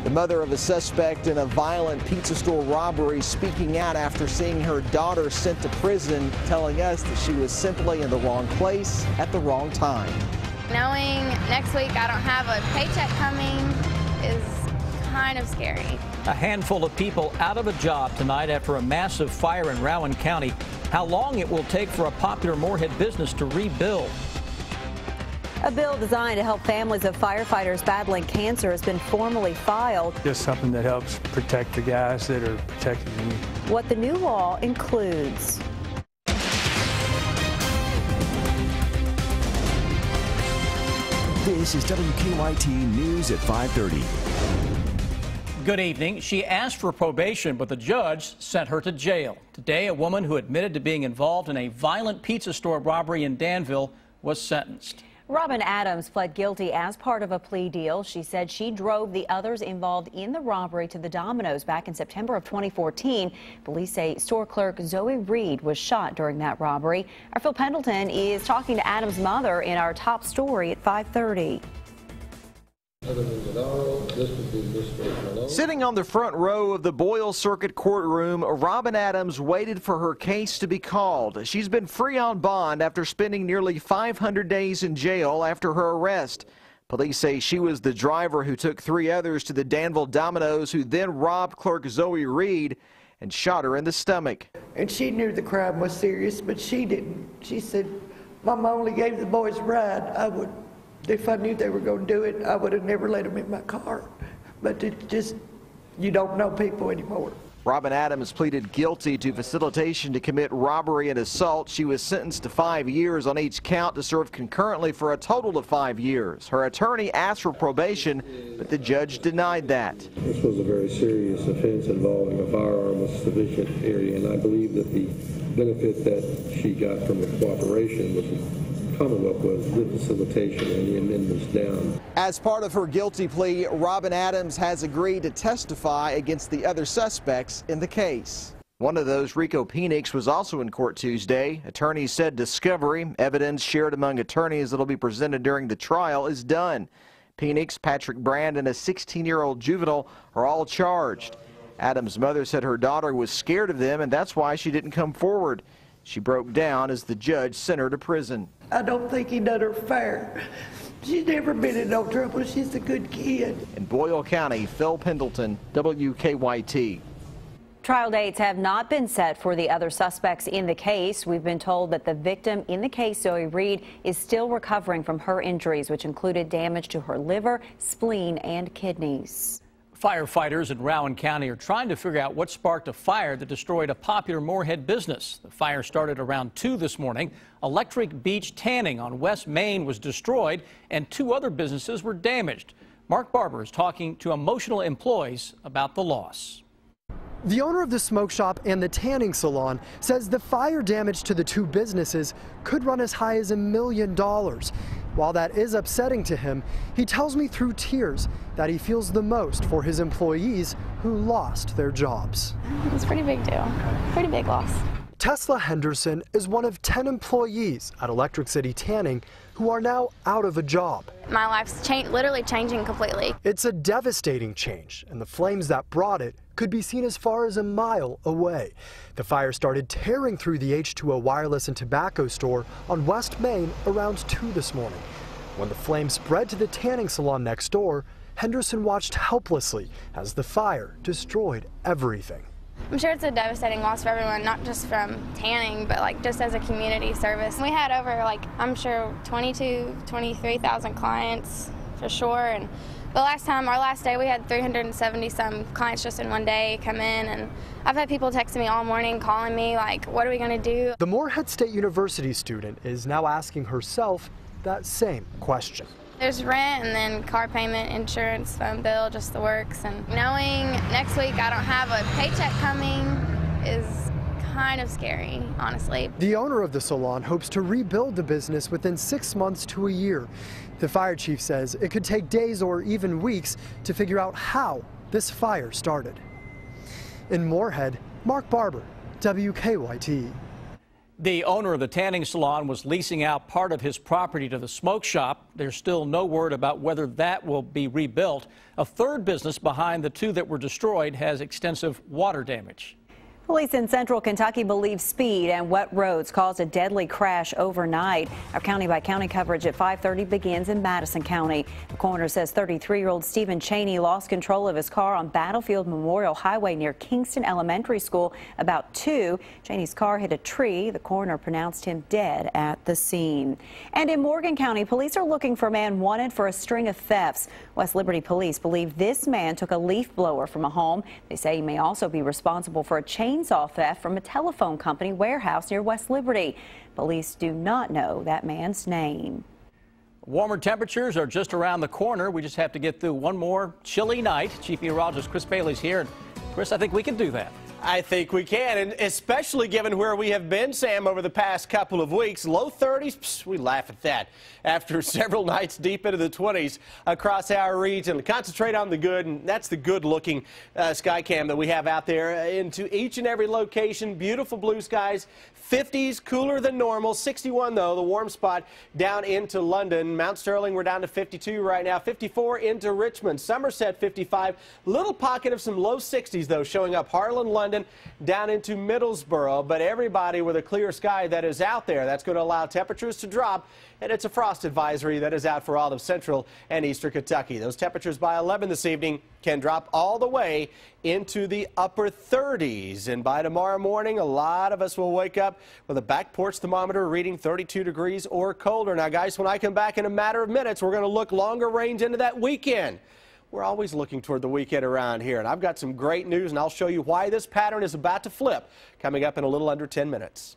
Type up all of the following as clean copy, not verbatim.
The mother of a suspect in a violent pizza store robbery speaking out after seeing her daughter sent to prison, telling us that she was simply in the wrong place at the wrong time. Knowing next week I don't have a paycheck coming is kind of scary. A handful of people out of a job tonight after a massive fire in Rowan County. How long it will take for a popular Moorhead business to rebuild. A bill designed to help families of firefighters battling cancer has been formally filed. Just something that helps protect the guys that are protecting me. What the new law includes. This is WKYT News at 5:30. Good evening. She asked for probation, but the judge sent her to jail. Today, a woman who admitted to being involved in a violent pizza store robbery in Danville was sentenced. Robin Adams pled guilty as part of a plea deal. She said she drove the others involved in the robbery to the Dominos back in September of 2014. Police say store clerk Zoe Reed was shot during that robbery. Our Phil Pendleton is talking to Adams' mother in our top story at 5:30. Sitting on the front row of the Boyle Circuit courtroom, Robin Adams waited for her case to be called. She's been free on bond after spending nearly 500 days in jail after her arrest. Police say she was the driver who took 3 others to the Danville Dominos, who then robbed clerk Zoe Reed and shot her in the stomach. And she knew the crime was serious, but she didn't. She said, "Mama only gave the boys a ride. If I knew they were going to do it, I would have never let them in my car." But it just, you don't know people anymore. Robin Adams pleaded guilty to facilitation to commit robbery and assault. She was sentenced to 5 years on each count to serve concurrently for a total of 5 years. Her attorney asked for probation, but the judge denied that. This was a very serious offense involving a firearm with sufficient area, and I believe that the benefit that she got from the cooperation with the Commonwealth was the facilitation and the amendments down. As part of her guilty plea, Robin Adams has agreed to testify against the other suspects in the case. One of those, Rico Penix, was also in court Tuesday. Attorneys said discovery, evidence shared among attorneys that will be presented during the trial, is done. Penix, Patrick Brand, and a 16-year-old juvenile are all charged. Adams' mother said her daughter was scared of them, and that's why she didn't come forward. She broke down as the judge sent her to prison. I don't think he done her fair. She's never been in no trouble. She's a good kid. In Boyle County, Phil Pendleton, WKYT. Trial dates have not been set for the other suspects in the case. We've been told that the victim in the case, Zoe Reed, is still recovering from her injuries, which included damage to her liver, spleen, and kidneys. Firefighters in Rowan County are trying to figure out what sparked a fire that destroyed a popular Moorhead business. The fire started around 2 this morning. Electric Beach Tanning on West Main was destroyed, and 2 other businesses were damaged. Mark Barber is talking to emotional employees about the loss. The owner of the smoke shop and the tanning salon says the fire damage to the 2 businesses could run as high as $1 million. While that is upsetting to him, he tells me through tears that he feels the most for his employees who lost their jobs. It's a pretty big deal, pretty big loss. Tesla Henderson is one of 10 employees at Electric City Tanning who are now out of a job. My life's literally changing completely. It's a devastating change, and the flames that brought it could be seen as far as a mile away. The fire started tearing through the H2O wireless and tobacco store on West Main around 2 this morning. When the flames spread to the tanning salon next door, Henderson watched helplessly as the fire destroyed everything. I'm sure it's a devastating loss for everyone, not just from tanning, but just as a community service. We had over I'm sure 23,000 clients for sure. And the our last day, we had 370 some clients just in one day come in, and I've had people texting me all morning, calling me what are we going to do? The Moorhead State University student is now asking herself that same question. There's rent and then car payment, insurance, phone bill, just the works. And knowing next week I don't have a paycheck coming is kind of scary, honestly. The owner of the salon hopes to rebuild the business within 6 months to a year. The fire chief says it could take days or even weeks to figure out how this fire started. In Moorhead, Mark Barber, WKYT. The owner of the tanning salon was leasing out part of his property to the smoke shop. There's still no word about whether that will be rebuilt. A third business behind the two that were destroyed has extensive water damage. Police in central Kentucky believe speed and wet roads caused a deadly crash overnight. Our county-by-county coverage at 5:30 begins in Madison County. The coroner says 33-year-old Stephen Cheney lost control of his car on Battlefield Memorial Highway near Kingston Elementary School about 2. Cheney's car hit a tree. The coroner pronounced him dead at the scene. And in Morgan County, police are looking for a man wanted for a string of thefts. West Liberty police believe this man took a leaf blower from a home. They say he may also be responsible for a chainsaw theft from a telephone company warehouse near West Liberty. Police do not know that man's name. Warmer temperatures are just around the corner. We just have to get through one more chilly night. Chief Meteorologist Chris Bailey's here. And Chris, I think we can do that. I think we can, and especially given where we have been, Sam, over the past couple of weeks. Low 30s, we laugh at that after several nights deep into the 20s across our region. Concentrate on the good, and that's the good-looking sky cam that we have out there into each and every location. Beautiful blue skies. 50s, cooler than normal. 61, though, the warm spot down into London. Mount Sterling, we're down to 52 right now. 54 into Richmond. Somerset, 55. Little pocket of some low 60s, though, showing up. Harlan, London, down into Middlesboro. But everybody with a clear sky that is out there, that's going to allow temperatures to drop. And it's a frost advisory that is out for all of central and eastern Kentucky. Those temperatures by 11 this evening can drop all the way into the upper 30s. And by tomorrow morning, a lot of us will wake up with a back porch thermometer reading 32 degrees or colder. Now, guys, when I come back in a matter of minutes, we're going to look longer range into that weekend. We're always looking toward the weekend around here. And I've got some great news, and I'll show you why this pattern is about to flip coming up in a little under 10 minutes.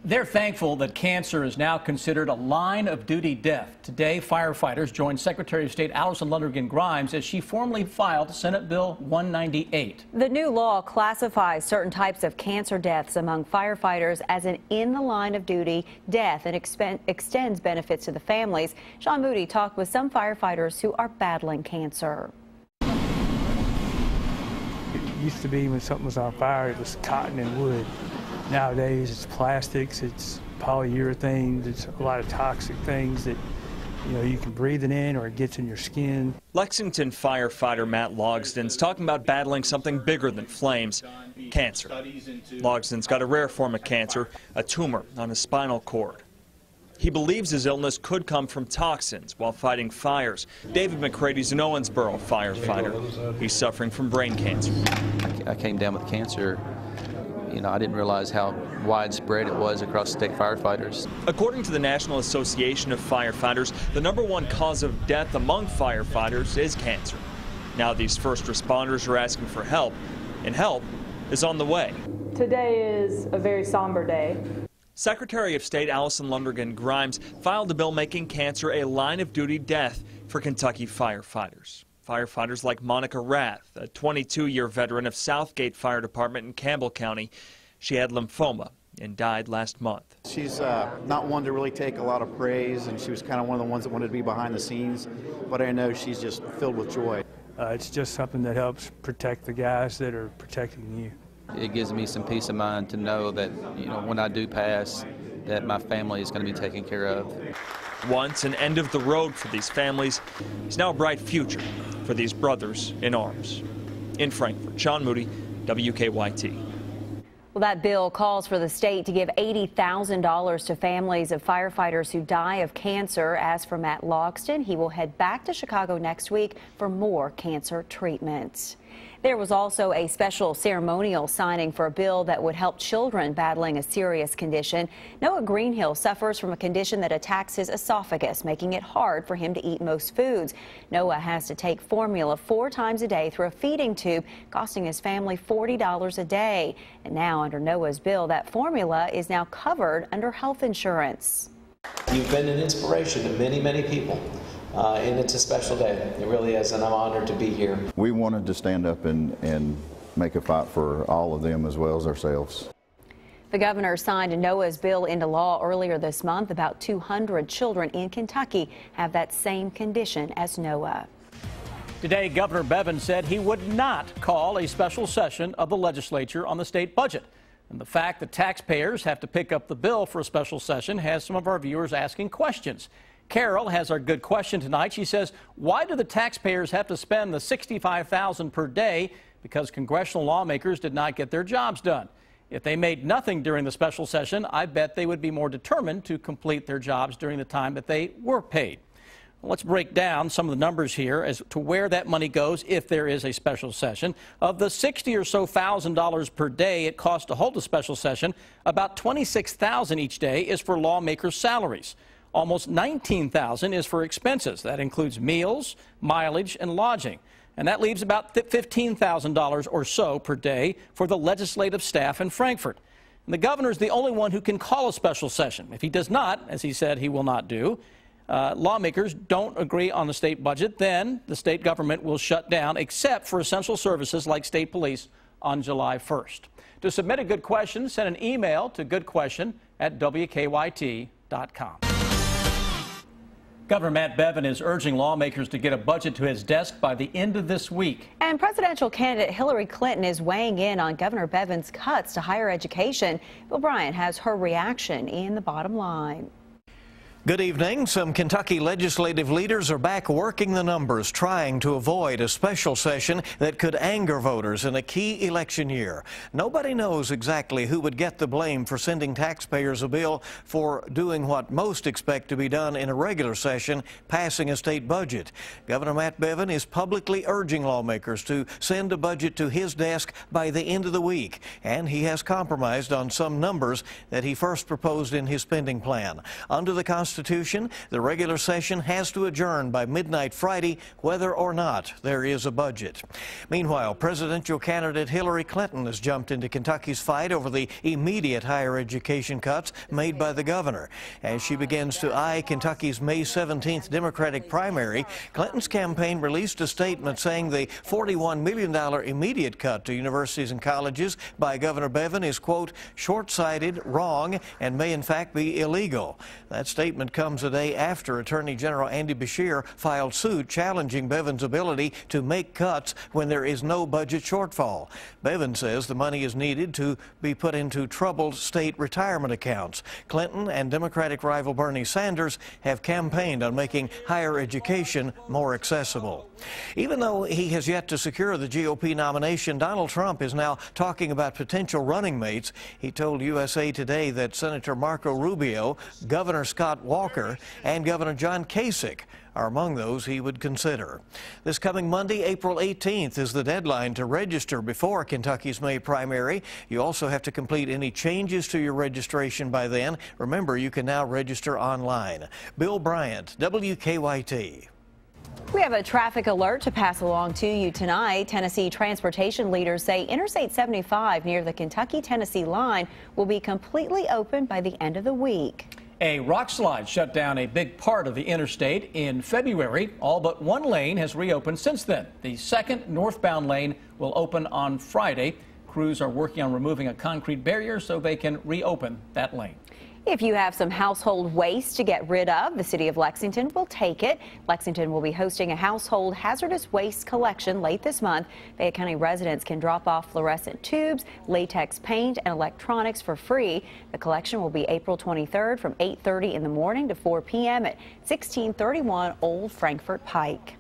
They're thankful that cancer is now considered a line-of-duty death. Today, firefighters joined Secretary of State Allison Lundergan Grimes as she formally filed Senate Bill 198. The new law classifies certain types of cancer deaths among firefighters as an in-the-line-of-duty death and extends benefits to the families. Sean Moody talked with some firefighters who are battling cancer. It used to be when something was on fire, it was cotton and wood. Nowadays, it's plastics, it's polyurethane, it's a lot of toxic things that, you can breathe it in or it gets in your skin. Lexington firefighter Matt Logsden's talking about battling something bigger than flames, cancer. Logsden's got a rare form of cancer, a tumor on his spinal cord. He believes his illness could come from toxins while fighting fires. David McCrady's an Owensboro firefighter. He's suffering from brain cancer. I came down with cancer. I didn't realize how widespread it was across state firefighters. According to the National Association of Firefighters, the #1 cause of death among firefighters is cancer. Now these first responders are asking for help, and help is on the way. Today is a very somber day. Secretary of State Allison Lundergan Grimes filed a bill making cancer a line-of-duty death for Kentucky firefighters. Firefighters like Monica Rath, a 22-year veteran of Southgate Fire Department in Campbell County. She had lymphoma and died last month. She's not one to really take a lot of praise, and she was kind of one of the ones that wanted to be behind the scenes, but I know she's just filled with joy. It's just something that helps protect the guys that are protecting you. It gives me some peace of mind to know that, when I do pass, that my family is going to be taken care of. Once an end of the road for these families is now a bright future for these brothers in arms. In Frankfort, Sean Moody, WKYT. Well, that bill calls for the state to give $80,000 to families of firefighters who die of cancer. As for Matt Logsden, he will head back to Chicago next week for more cancer treatments. There was also a special ceremonial signing for a bill that would help children battling a serious condition. Noah Greenhill suffers from a condition that attacks his esophagus, making it hard for him to eat most foods. Noah has to take formula 4 times a day through a feeding tube, costing his family $40 a day. And now, under Noah's bill, that formula is now covered under health insurance. You've been an inspiration to many, many people. And it's a special day. It really is, and I'm honored to be here. We wanted to stand up and make a fight for all of them as well as ourselves. The governor signed Noah's bill into law earlier this month. About 200 children in Kentucky have that same condition as Noah. Today, Governor Bevin said he would not call a special session of the legislature on the state budget. And the fact that taxpayers have to pick up the bill for a special session has some of our viewers asking questions. Carol has our good question tonight. She says, why do the taxpayers have to spend the $65,000 per day? Because congressional lawmakers did not get their jobs done. If they made nothing during the special session, I bet they would be more determined to complete their jobs during the time that they were paid. Let's break down some of the numbers here as to where that money goes if there is a special session. Of the $60,000 or so per day it costs to hold a special session, about $26,000 each day is for lawmakers' salaries. Almost $19,000 is for expenses. That includes meals, mileage, and lodging. And that leaves about $15,000 or so per day for the legislative staff in Frankfort. And the governor is the only one who can call a special session. If he does not, as he said he will not do, lawmakers don't agree on the state budget, then the state government will shut down except for essential services like state police on July 1st. To submit a good question, send an email to goodquestion@WKYT.com. Governor Matt Bevin is urging lawmakers to get a budget to his desk by the end of this week. And presidential candidate Hillary Clinton is weighing in on Governor Bevin's cuts to higher education. Bill Bryant has her reaction in the bottom line. Good evening. Some Kentucky legislative leaders are back working the numbers, trying to avoid a special session that could anger voters in a key election year. Nobody knows exactly who would get the blame for sending taxpayers a bill for doing what most expect to be done in a regular session, passing a state budget. Governor Matt Bevin is publicly urging lawmakers to send a budget to his desk by the end of the week, and he has compromised on some numbers that he first proposed in his spending plan. Under the Constitution, the regular session has to adjourn by midnight Friday, whether or not there is a budget. Meanwhile, presidential candidate Hillary Clinton has jumped into Kentucky's fight over the immediate higher education cuts made by the governor. As she begins to eye Kentucky's May 17th Democratic primary, Clinton's campaign released a statement saying the $41 million immediate cut to universities and colleges by Governor Bevin is, quote, short-sighted, wrong, and may in fact be illegal. That statement comes a day after Attorney General Andy Beshear filed suit challenging Bevin's ability to make cuts when there is no budget shortfall. Bevin says the money is needed to be put into troubled state retirement accounts. Clinton and Democratic rival Bernie Sanders have campaigned on making higher education more accessible. Even though he has yet to secure the GOP nomination, Donald Trump is now talking about potential running mates. He told USA Today that Senator Marco Rubio, Governor Scott Walker, and Governor John Kasich are among those he would consider. This coming Monday, April 18th, is the deadline to register before Kentucky's May primary. You also have to complete any changes to your registration by then. Remember, you can now register online. Bill Bryant, WKYT. We have a traffic alert to pass along to you tonight. Tennessee transportation leaders say Interstate 75 near the Kentucky-Tennessee line will be completely open by the end of the week. A rock slide shut down a big part of the interstate in February. All but one lane has reopened since then. The second northbound lane will open on Friday. Crews are working on removing a concrete barrier so they can reopen that lane. If you have some household waste to get rid of, the city of Lexington will take it. Lexington will be hosting a household hazardous waste collection late this month. Fayette County residents can drop off fluorescent tubes, latex paint, and electronics for free. The collection will be April 23rd from 8:30 in the morning to 4 p.m. at 1631 Old Frankfort Pike.